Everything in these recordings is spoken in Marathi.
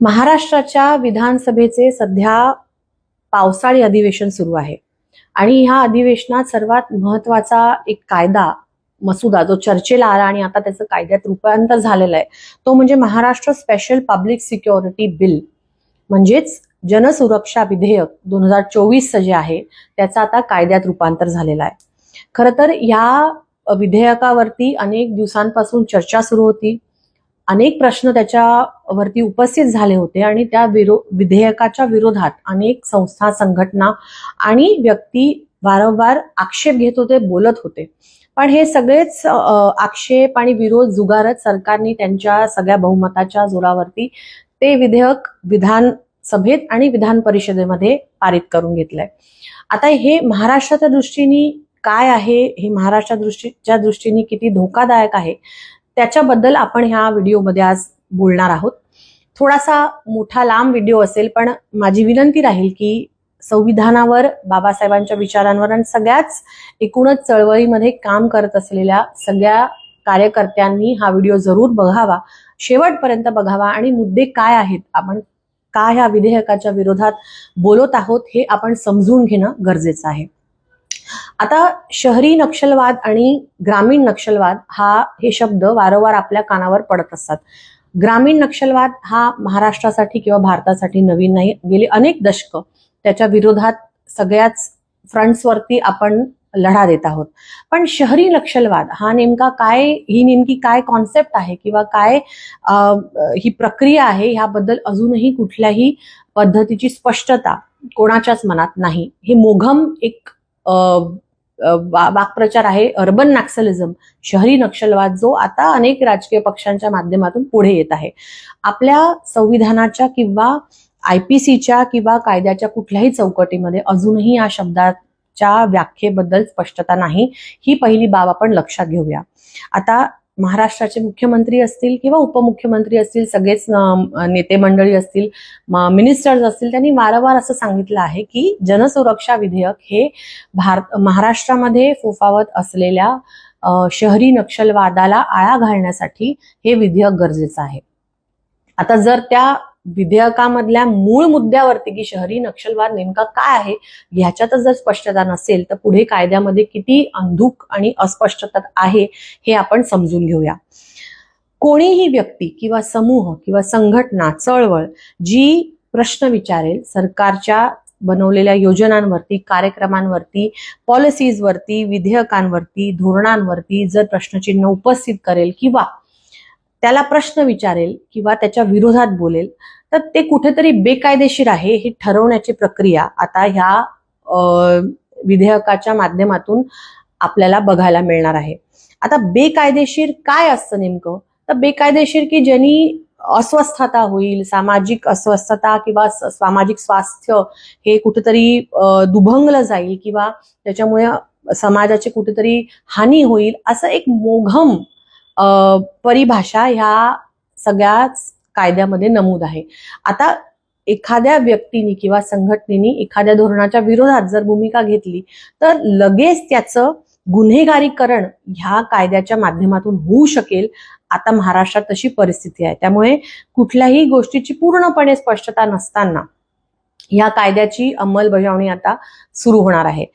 महाराष्ट्राच्या विधानसभेचे सध्या पावसाळी अधिवेशन सुरू आहे आणि ह्या अधिवेशनात सर्वात महत्वाचा एक कायदा मसुदा जो चर्चेला आला आणि आता त्याचं कायद्यात रूपांतर झालेलं आहे तो म्हणजे Maharashtra special public security bill म्हणजेच जनसुरक्षा विधेयक 2024 जे आहे त्याचं आता कायद्यात रूपांतर झालेलं आहे. खरं तर या विधेयकावरती अनेक दिवसांपासून चर्चा सुरू होती, अनेक प्रश्न त्याच्यावरती उपस्थित झाले होते आणि त्या विधेयकाच्या विरोधात अनेक संस्था, संघटना आणि व्यक्ती वारंवार आक्षेप घेत होते, बोलत होते. पण हे सगळेच आक्षेप आणि विरोध जुगारत सरकारने त्यांच्या सगळ्या बहुमताच्या जोरावरती ते विधेयक विधानसभेत आणि विधान परिषदेमध्ये पारित करून घेतलंय. आता हे महाराष्ट्राच्या दृष्टीने काय आहे, हे महाराष्ट्राच्या दृष्टीने किती धोकादायक आहे त्याच्याबद्दल आपण ह्या व्हिडिओमध्ये आज बोलणार आहोत. थोडासा मोठा लांब व्हिडिओ असेल, पण माझी विनंती राहील की संविधानावर, बाबासाहेबांच्या विचारांवर आणि सगळ्याच एकूणच चळवळीमध्ये काम करत असलेल्या सगळ्या कार्यकर्त्यांनी हा व्हिडिओ जरूर बघावा, शेवटपर्यंत बघावा आणि मुद्दे काय आहेत, आपण काय ह्या विधेयकाच्या विरोधात बोलत आहोत हे आपण समजून घेणं गरजेचं आहे. आता शहरी नक्षलवाद आणि ग्रामीण नक्षलवाद हे शब्द वारंवार आपल्या कानावर पडत असतात. ग्रामीण नक्षलवाद हा महाराष्ट्रासाठी किंवा भारतासाठी नवीन नाही, गेली अनेक दशकं त्याच्या विरोधात सगळ्याच फ्रंट्सवरती आपण लढा देत आहोत. पण शहरी नक्षलवाद हा नेमका काय, ही नेमकी काय कॉन्सेप्ट आहे किंवा काय ही प्रक्रिया आहे, ह्याबद्दल अजूनही कुठल्याही पद्धतीची स्पष्टता कोणाच्याच मनात नाही. हे मोघम एक वाक्प्रचार आहे, अर्बन नॅक्सलिझम, शहरी नक्षलवाद, जो आता अनेक राजकीय पक्षांच्या माध्यमातून पुढे येत आहे. आपल्या संविधानाच्या किंवा IPCच्या किंवा कायद्याच्या कुठल्याही चौकटीमध्ये अजूनही या शब्दाच्या व्याख्येबद्दल स्पष्टता नाही. ही पहिली बाब आपण लक्षात घेऊया. आता महाराष्ट्राचे मुख्यमंत्री असतील किंवा उपमुख्यमंत्री असतील, सगळेच नेते मंडळी असतील, मिनिस्टर्स असतील, त्यांनी वारंवार असं सांगितलं आहे की जनसुरक्षा विधेयक हे महाराष्ट्रामध्ये फोफावत असलेल्या शहरी नक्षलवादाला आळा घालण्यासाठी हे विधेयक गरजेचं आहे. आता जर त्या विधेयकामधल्या मूळ मुद्द्यावरती की शहरी नक्षलवाद नेमका काय आहे ह्याच्यातच जर स्पष्टता नसेल तर पुढे कायद्यामध्ये किती अंधुक आणि अस्पष्टता आहे हे आपण समजून घेऊया. कोणीही व्यक्ती किंवा समूह किंवा संघटना, चळवळ जी प्रश्न विचारेल सरकारच्या बनवलेल्या योजनांवरती, कार्यक्रमांवरती, पॉलिसीजवरती, विधेयकांवरती, धोरणांवरती जर प्रश्नचिन्ह उपस्थित करेल किंवा त्याला प्रश्न विचारेल किंवा त्याच्या विरोधात बोलेल तर ते कुठेतरी बेकायदेशीर आहे हे ठरवण्याची प्रक्रिया आता ह्या विधेयकाच्या माध्यमातून आपल्याला बघायला मिळणार आहे. आता बेकायदेशीर काय असतं नेमकं, तर बेकायदेशीर की ज्यांनी अस्वस्थता होईल, सामाजिक अस्वस्थता किंवा सामाजिक स्वास्थ्य हे कुठेतरी दुभंगलं जाईल किंवा त्याच्यामुळे समाजाची कुठेतरी हानी होईल, असं एक मोघम परिभाषा ह्या सगळ्याच कायद्यामध्ये नमूद आहे. आता एखाद्या व्यक्तीने किंवा संघटनेने एखाद्या धोरणाच्या विरोधात जर भूमिका घेतली तर लगेच त्याचं गुन्हेगारीकरण ह्या कायद्याच्या माध्यमातून होऊ शकेल. आता महाराष्ट्रात तशी परिस्थिती आहे, त्यामुळे कुठल्याही गोष्टीची पूर्णपणे स्पष्टता नसताना ह्या कायद्याची अंमलबजावणी आता सुरू होणार आहे.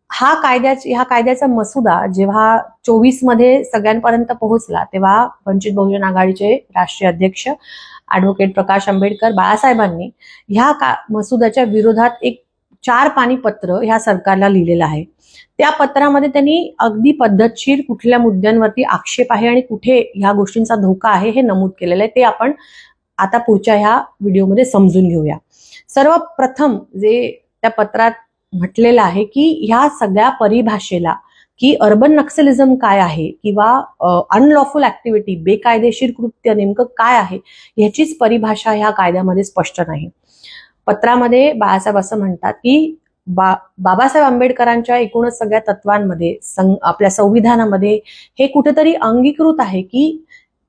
ह्या कायद्याचा मसुदा जेव्हा 24 मध्ये सगळ्यांपर्यंत पोहोचला तेव्हा वंचित बहुजन आघाडीचे राष्ट्रीय अध्यक्ष ऍडव्होकेट प्रकाश आंबेडकर बाळासाहेबांनी ह्या मसुद्याच्या विरोधात एक 4 पानी पत्र ह्या सरकारला लिहिलेलं आहे. त्या पत्रामध्ये त्यांनी अगदी पद्धतशीर कुठल्या मुद्द्यांवरती आक्षेप आहे आणि कुठे ह्या गोष्टींचा धोका आहे हे नमूद केलेलं आहे. ते आपण आता पुढच्या ह्या व्हिडिओमध्ये समजून घेऊया. सर्वप्रथम जे त्या पत्रात म्हटलेलं आहे की ह्या सगळ्या परिभाषेला की अर्बन नक्सलिझम काय आहे किंवा अनलॉफुल ऍक्टिव्हिटी, बेकायदेशीर कृत्य नेमकं काय आहे ह्याचीच परिभाषा ह्या कायद्यामध्ये स्पष्ट नाही. पत्रामध्ये बाळासाहेब असं म्हणतात की बाबासाहेब आंबेडकरांच्या एकूणच सगळ्या तत्वांमध्ये, आपल्या संविधानामध्ये हे कुठेतरी अंगीकृत आहे की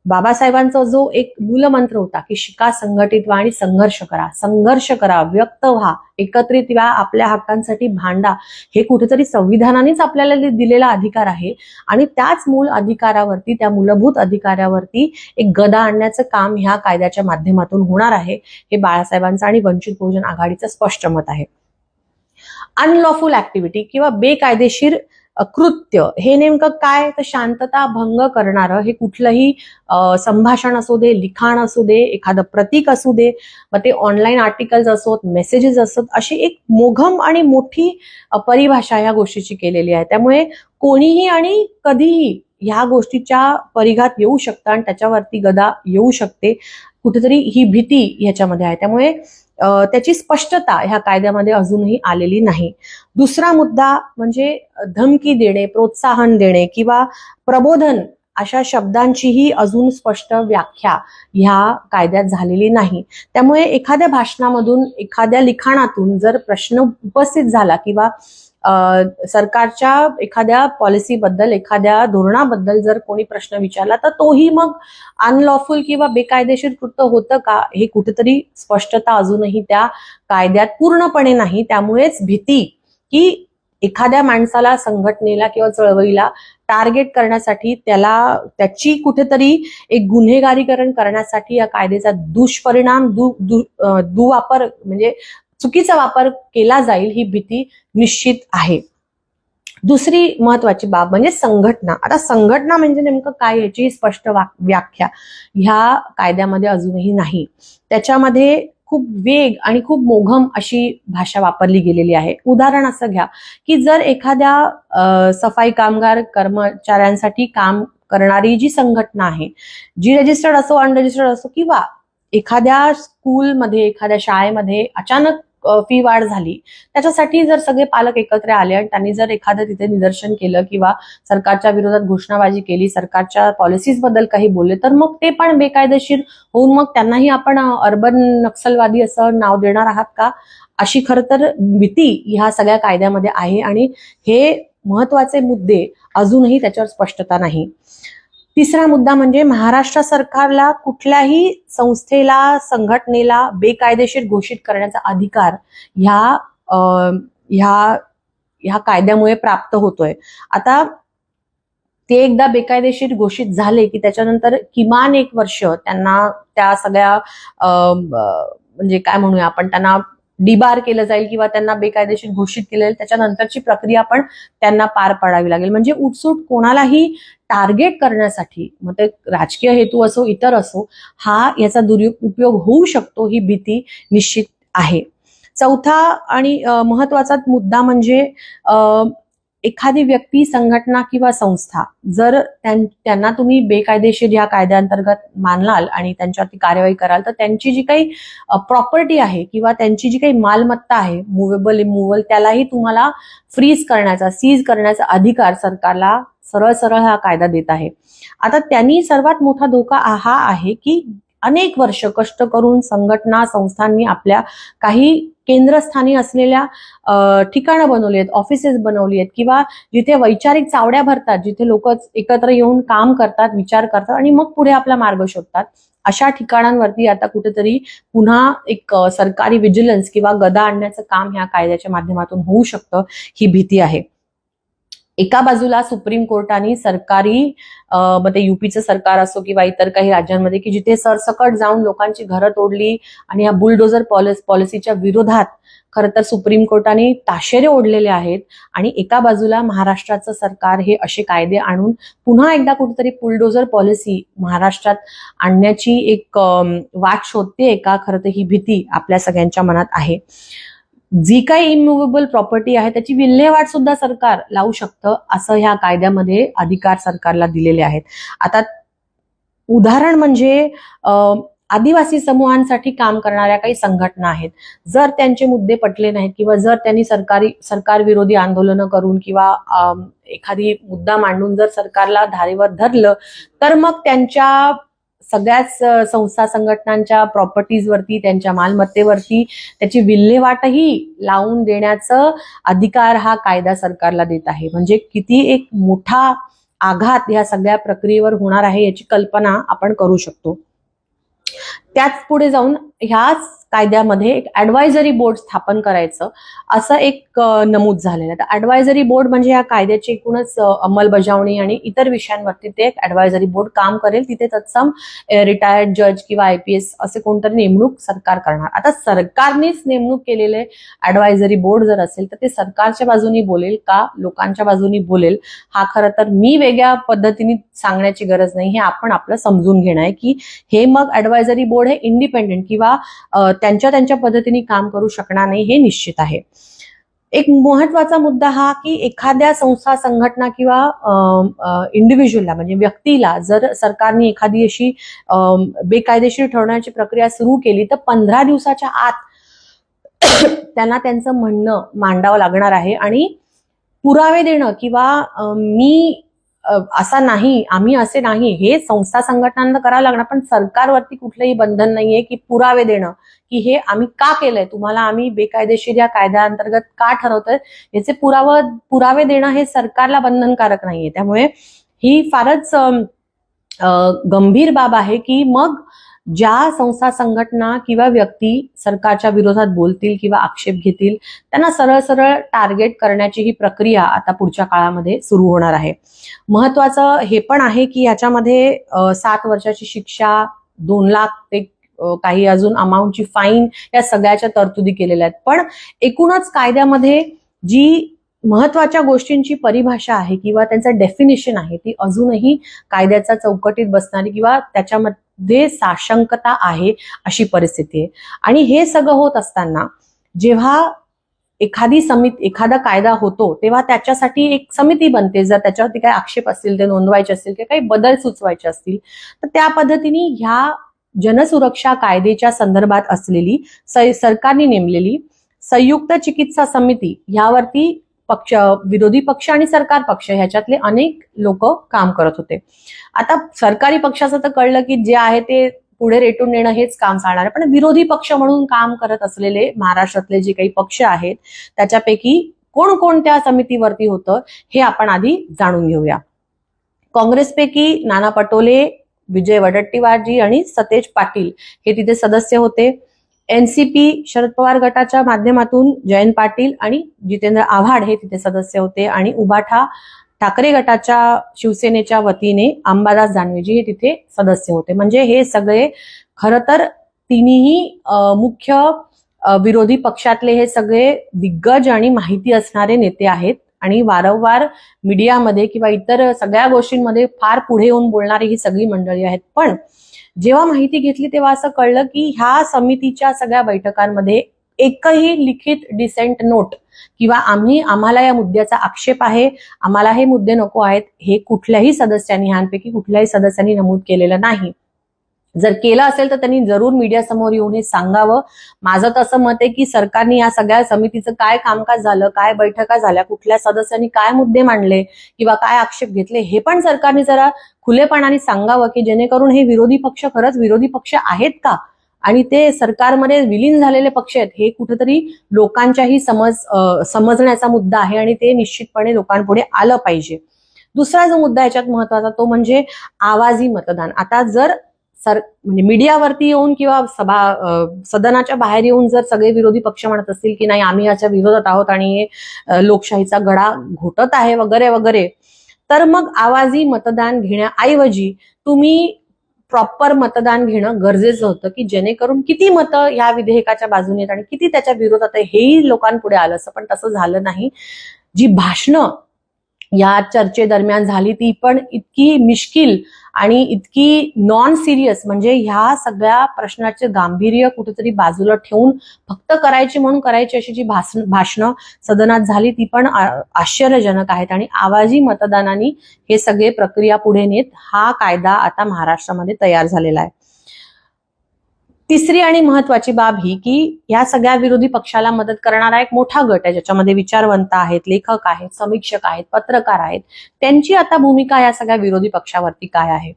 बाबासाहेबांचा जो एक मूलमंत्र होता की शिका, संघटित व्हा आणि संघर्ष करा, व्यक्त व्हा, एकत्रित व्हा, आपल्या हक्कांसाठी भांडा, हे कुठेतरी संविधानानेच आपल्याला दिलेला अधिकार आहे. आणि त्याच मूळ अधिकारावरती, त्या मूलभूत अधिकारावरती एक गदा आणण्याचं काम ह्या कायद्याच्या माध्यमातून होणार आहे, हे बाळासाहेबांचं आणि वंचित बहुजन आघाडीचं स्पष्ट मत आहे. अनलॉफुल ऍक्टिव्हिटी किंवा बेकायदेशीर कृत्य हे नेमकं काय, तर शांतता भंग करणारं हे कुठलंही संभाषण असू दे, लिखाण असू दे, एखादं प्रतीक असू दे, मग ते ऑनलाईन आर्टिकल्स असोत, मेसेजेस असोत, अशी एक मोघम आणि मोठी परिभाषा या गोष्टीची केलेली आहे. त्यामुळे कोणीही आणि कधीही ह्या गोष्टीच्या परिघात येऊ शकतं आणि त्याच्यावरती गदा येऊ शकते. कुठेतरी ही भीती ह्याच्यामध्ये आहे. त्यामुळे त्याची स्पष्टता ह्या कायद्यामध्ये अजूनही आलेली नाही. दुसरा मुद्दा म्हणजे धमकी देणे, प्रोत्साहन देणे किंवा प्रबोधन अशा शब्दांचीही अजून स्पष्ट व्याख्या ह्या कायद्यात झालेली नाही. त्यामुळे एखाद्या भाषणामधून, एखाद्या लिखाणातून जर प्रश्न उपस्थित झाला किंवा सरकारच्या एखाद्या पॉलिसीबद्दल, एखाद्या धोरणाबद्दल जर कोणी प्रश्न विचारला, तर तोही मग अनलॉफुल किंवा बेकायदेशीर कृत्य होतं का, हे कुठेतरी स्पष्टता अजूनही त्या कायद्यात पूर्णपणे नाही. त्यामुळेच भीती की एखाद्या माणसाला, संघटनेला किंवा चळवळीला टार्गेट करण्यासाठी, त्याची कुठेतरी एक गुन्हेगारीकरण करण्यासाठी या कायद्याचा दुष्परिणाम, दुवापर म्हणजे चुकीचा वापर केला जाईल, ही भीती निश्चित आहे. दुसरी महत्वाची बाब म्हणजे संघटना. आता संघटना म्हणजे नेमकं काय, याची स्पष्ट व्याख्या ह्या कायद्यामध्ये अजूनही नाही. त्याच्यामध्ये खूप वेग आणि खूप मोघम अशी भाषा वापरली गेलेली आहे. उदाहरण असं घ्या की जर एखाद्या सफाई कामगार कर्मचाऱ्यांसाठी काम करणारी जी संघटना आहे, जी रजिस्टर्ड असो, अनरजिस्टर्ड असो, किंवा एखाद्या स्कूलमध्ये, एखाद्या शाळेमध्ये अचानक फी वाढ झाली, त्याच्यासाठी जर सगळे पालक एकत्र आले आणि त्यांनी जर एखादं तिथे निदर्शन केलं किंवा सरकारच्या विरोधात घोषणाबाजी केली, सरकारच्या पॉलिसीज बद्दल काही बोलले, तर मग ते पण बेकायदेशीर होऊन मग त्यांनाही आपण अर्बन नक्षलवादी असं नाव देणार आहात का, अशी खरं तर भीती ह्या सगळ्या कायद्यामध्ये आहे. आणि हे महत्वाचे मुद्दे अजूनही त्याच्यावर स्पष्टता नाही. तिसरा मुद्दा म्हणजे महाराष्ट्र सरकारला कुठल्याही संस्थेला, संघटनेला बेकायदेशीर घोषित करण्याचा अधिकार ह्या कायद्यामुळे प्राप्त होतोय. आता ते एकदा बेकायदेशीर घोषित झाले की त्याच्यानंतर किमान 1 वर्ष त्यांना त्या सगळ्या म्हणजे काय म्हणूया आपण, त्यांना डिबार केलं जाईल किंवा त्यांना बेकायदेशीर घोषित केलं जाईल. त्याच्यानंतरची प्रक्रिया पण त्यांना पार पाडावी लागेल. म्हणजे उठसूट कोणालाही टार्गेट करण्यासाठी, मग ते राजकीय हेतू असो, इतर असो, याचा दुरुपयोग होऊ शकतो, ही भीती निश्चित आहे. चौथा आणि महत्वाचा मुद्दा म्हणजे एखादी व्यक्ती, संघटना किंवा संस्था जर त्यांना तुम्ही बेकायदेशीर या कायद्याअंतर्गत मानलाल आणि त्यांच्यावरती कार्यवाही कराल, तर त्यांची जी काही प्रॉपर्टी आहे किंवा त्यांची जी काही मालमत्ता आहे, मुव्हेबल, इमूव्हेबल, त्यालाही तुम्हाला फ्रीज करण्याचा, सीज करण्याचा अधिकार सरकारला सरळ सरळ हा कायदा देत आहे. आता त्यांनी सर्वात मोठा धोका हा आहे की अनेक वर्ष कष्ट करून संघटना, संस्थांनी आपल्या काही केंद्रस्थानी असलेल्या ठिकाणं बनवली आहेत, ऑफिसेस बनवली आहेत किंवा जिथे वैचारिक चावड्या भरतात, जिथे लोक एकत्र येऊन काम करतात, विचार करतात आणि मग पुढे आपला मार्ग शोधतात, अशा ठिकाणांवरती आता कुठेतरी पुन्हा एक सरकारी व्हिजिलन्स किंवा गदा आणण्याचं काम ह्या कायद्याच्या माध्यमातून होऊ शकतं, ही भीती आहे. एका बाजूला सुप्रीम कोर्टाने सरकारी, मग ते युपीचं सरकार असो किंवा इतर काही राज्यांमध्ये, की जिथे सरसकट जाऊन लोकांची घरं तोडली आणि या बुलडोझर पॉलिसीच्या विरोधात खरं तर सुप्रीम कोर्टाने ताशेरे ओढलेले आहेत. आणि एका बाजूला महाराष्ट्राचं सरकार हे असे कायदे आणून पुन्हा एकदा कुठेतरी बुलडोझर पॉलिसी महाराष्ट्रात आणण्याची एक वाट शोधते का, खरं तर ही भीती आपल्या सगळ्यांच्या मनात आहे. जी काही इमूव्हेबल प्रॉपर्टी आहे त्याची विल्हेवाट सुद्धा सरकार लावू शकतं, असं ह्या कायद्यामध्ये अधिकार सरकारला दिलेले आहेत. आता उदाहरण म्हणजे आदिवासी समूहांसाठी काम करणाऱ्या काही संघटना आहेत, जर त्यांचे मुद्दे पटले नाहीत किंवा जर त्यांनी सरकार विरोधी आंदोलनं करून किंवा एखादी मुद्दा मांडून जर सरकारला धारेवर धरलं, तर मग त्यांच्या सगळ्याच संस्था, संघटनांच्या प्रॉपर्टीजवरती, त्यांच्या मालमत्तेवरती त्याची विल्हेवाटही लावून देण्याचं अधिकार हा कायदा सरकारला देत आहे. म्हणजे किती एक मोठा आघात ह्या सगळ्या प्रक्रियेवर होणार आहे याची कल्पना आपण करू शकतो. त्याच पुढे जाऊन ह्याच कायद्यामध्ये एक ऍडवायझरी बोर्ड स्थापन करायचं असं एक नमूद झालेलं आहे. तर ऍडवायझरी बोर्ड म्हणजे या कायद्याची एकूणच अंमलबजावणी आणि इतर विषयांवरती ते एक ऍडवायझरी बोर्ड काम करेल. तिथे तत्सम रिटायर्ड जज किंवा IPS असे कोणतरी नेमणूक सरकार करणार. आता सरकारनेच नेमणूक केलेले ऍडवायझरी बोर्ड जर असेल तर ते सरकारच्या बाजूनी बोलेल का लोकांच्या बाजूनी बोलेल, हा खरं तर मी वेगळ्या पद्धतीने सांगण्याची गरज नाही. हे आपण आपलं समजून घेणं आहे की हे मग ऍडवायझरी बोर्ड हे इंडिपेंडेंट किंवा त्यांच्या पद्धतीने काम करू शकणार नाही हे निश्चित आहे. एक महत्वाचा मुद्दा हा की एखाद्या संस्था संघटना किंवा इंडिव्हिज्युअलला म्हणजे व्यक्तीला जर सरकारने एखादी अशी बेकायदेशीर ठरवण्याची प्रक्रिया सुरू केली तर 15 दिवसाच्या आत त्यांना त्यांचं म्हणणं मांडावं लागणार आहे आणि पुरावे देणं किंवा मी असा नाही आम्ही असे नाही हे संस्था संघटनांना करावं लागणार. पण सरकारवरती कुठलंही बंधन नाहीये की पुरावे देणं की हे आम्ही का केलंय, तुम्हाला आम्ही बेकायदेशीर या कायद्याअंतर्गत का ठरवतोय याचे पुरावे देणं हे सरकारला बंधनकारक नाहीये. त्यामुळे ही फारच गंभीर बाब आहे की मग ज्या संस्था संघटना किंवा व्यक्ती सरकारच्या विरोधात बोलतील किंवा आक्षेप घेतील त्यांना सरळ सरळ टार्गेट करण्याची ही प्रक्रिया आता पुढच्या काळामध्ये सुरू होणार आहे. महत्वाचं हे पण आहे की याच्यामध्ये 7 वर्षाची शिक्षा, 2 लाख ते काही अजून अमाऊंटची फाईन या सगळ्याच्या तरतुदी केलेल्या आहेत. पण एकूणच कायद्यामध्ये जी महत्वाच्या गोष्टींची परिभाषा आहे किंवा त्यांचं डेफिनेशन आहे ती अजूनही कायद्याच्या चौकटीत बसणारी किंवा त्याच्यामध्ये साशंकता आहे अशी परिस्थिती आहे. आणि हे सगळं होत असताना जेव्हा एखादा कायदा होतो तेव्हा त्याच्यासाठी एक समिती बनते. जर त्याच्यावरती काही आक्षेप असतील ते नोंदवायचे असतील किंवा काही बदल सुचवायचे असतील तर त्या पद्धतीने ह्या जनसुरक्षा कायद्याच्या संदर्भात असलेली सरकारने नेमलेली संयुक्त चिकित्सा समिती यावरती विरोधी पक्ष आणि सरकार पक्ष ह्याच्यातले अनेक लोक काम करत होते. आता सरकारी पक्षाचं तर कळलं की जे आहे ते पुढे रेटून नेणं हेच काम चालणार आहे. पण विरोधी पक्ष म्हणून काम करत असलेले महाराष्ट्रातले जे काही पक्ष आहेत त्याच्यापैकी कोणकोणत्या समितीवरती होतं हे आपण आधी जाणून घेऊया. काँग्रेसपैकी नाना पटोले, विजय वडेट्टीवारजी आणि सतेज पाटील हे तिथे सदस्य होते. NCP शरद पवार गटाच्या माध्यमातून जयंत पाटील आणि जितेंद्र आव्हाड हे तिथे सदस्य होते आणि उभाठा ठाकरे गटाच्या शिवसेनेच्या वतीने अंबादास दानवेजी हे तिथे सदस्य होते. म्हणजे हे सगळे खरं तर तिन्ही मुख्य विरोधी पक्षातले हे सगळे दिग्गज आणि माहिती असणारे नेते आहेत आणि वारंवार मीडियामध्ये किंवा इतर सगळ्या गोष्टींमध्ये फार पुढे येऊन बोलणारी ही सगळी मंडळी आहेत. पण जेव्हा माहिती घेतली तेव्हा असं कळलं की ह्या समितीच्या सगळ्या बैठकांमध्ये एकही लिखित डिसेंट नोट किंवा आम्हाला या मुद्द्याचा आक्षेप आहे, आम्हाला हे मुद्दे नको आहेत हे कुठल्याही सदस्यांनी ह्यांपैकी कुठल्याही सदस्यांनी नमूद केलेलं नाही. जर केलं असेल तर त्यांनी जरूर मीडिया समोर येऊन हे सांगावं. माझं तर असं मत आहे की सरकारने या सगळ्या समितीचं काय कामकाज झालं, काय बैठका झाल्या, कुठल्या सदस्यांनी काय मुद्दे मांडले किंवा काय आक्षेप घेतले हे पण सरकारने जरा खुलेपणाने सांगावं की जेणेकरून हे विरोधी पक्ष खरंच विरोधी पक्ष आहेत का आणि ते सरकारमध्ये विलीन झालेले पक्ष आहेत हे कुठेतरी लोकांच्याही समजण्याचा मुद्दा आहे आणि ते निश्चितपणे लोकांपुढे आलं पाहिजे. दुसरा जो मुद्दा याच्यात महत्वाचा तो म्हणजे आवाजी मतदान. आता जर म्हणजे मीडियावरती येऊन किंवा सदनाच्या बाहेर येऊन जर सगळे विरोधी पक्ष म्हणत असतील की नाही आम्ही याच्या विरोधात आहोत आणि लोकशाहीचा गडा घोटत आहे वगैरे वगैरे तर मग आवाजी मतदान घेण्याऐवजी तुम्ही प्रॉपर मतदान घेणं गरजेचं होतं की जेणेकरून किती मतं या विधेयकाच्या बाजूने आहेत आणि किती त्याच्या विरोधात आहे हेही लोकांपुढे आलं असं. पण तसं झालं नाही. जी भाषणं या चर्चेदरम्यान झाली ती पण इतकी मिश्किल आणि इतकी नॉन सिरियस म्हणजे ह्या सगळ्या प्रश्नाचे गांभीर्य कुठेतरी बाजूला ठेवून फक्त करायची म्हणून करायची अशी जी भाषणं सदनात झाली ती पण आश्चर्यजनक आहेत. आणि आवाजी मतदानाने हे सगळे प्रक्रिया पुढे नेत हा कायदा आता महाराष्ट्रामध्ये तयार झालेला आहे. तिसरी आणि महत्वाची बाब ही की या सगळ्या विरोधी पक्षाला मदत करणारा एक मोठा गट आहे ज्याच्यामध्ये विचारवंत आहेत, लेखक आहेत, समीक्षक आहेत, पत्रकार आहेत. त्यांची आता भूमिका या सगळ्या विरोधी पक्षावरती काय आहे.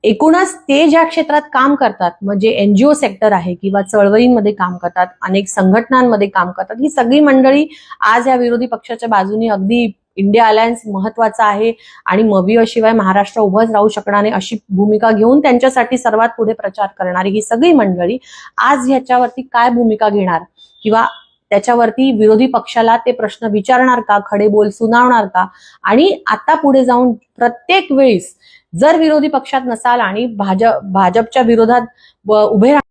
एकूणच ते ज्या क्षेत्रात काम करतात म्हणजे NGO सेक्टर आहे किंवा चळवळींमध्ये काम करतात, अनेक संघटनांमध्ये काम करतात, ही सगळी मंडळी आज या विरोधी पक्षाच्या बाजूने अगदी इंडिया अलायन्स महत्वाचा आहे आणि मवियाशिवाय महाराष्ट्र उभंच राहू शकणार नाही अशी भूमिका घेऊन त्यांच्यासाठी सर्वात पुढे प्रचार करणारी ही सगळी मंडळी आज ह्याच्यावरती काय भूमिका घेणार किंवा त्याच्यावरती विरोधी पक्षाला ते प्रश्न विचारणार का, खडे बोल सुनावणार का, आणि आता पुढे जाऊन प्रत्येक वेळेस जर विरोधी पक्षात नसाल आणि भाजपच्या विरोधात उभे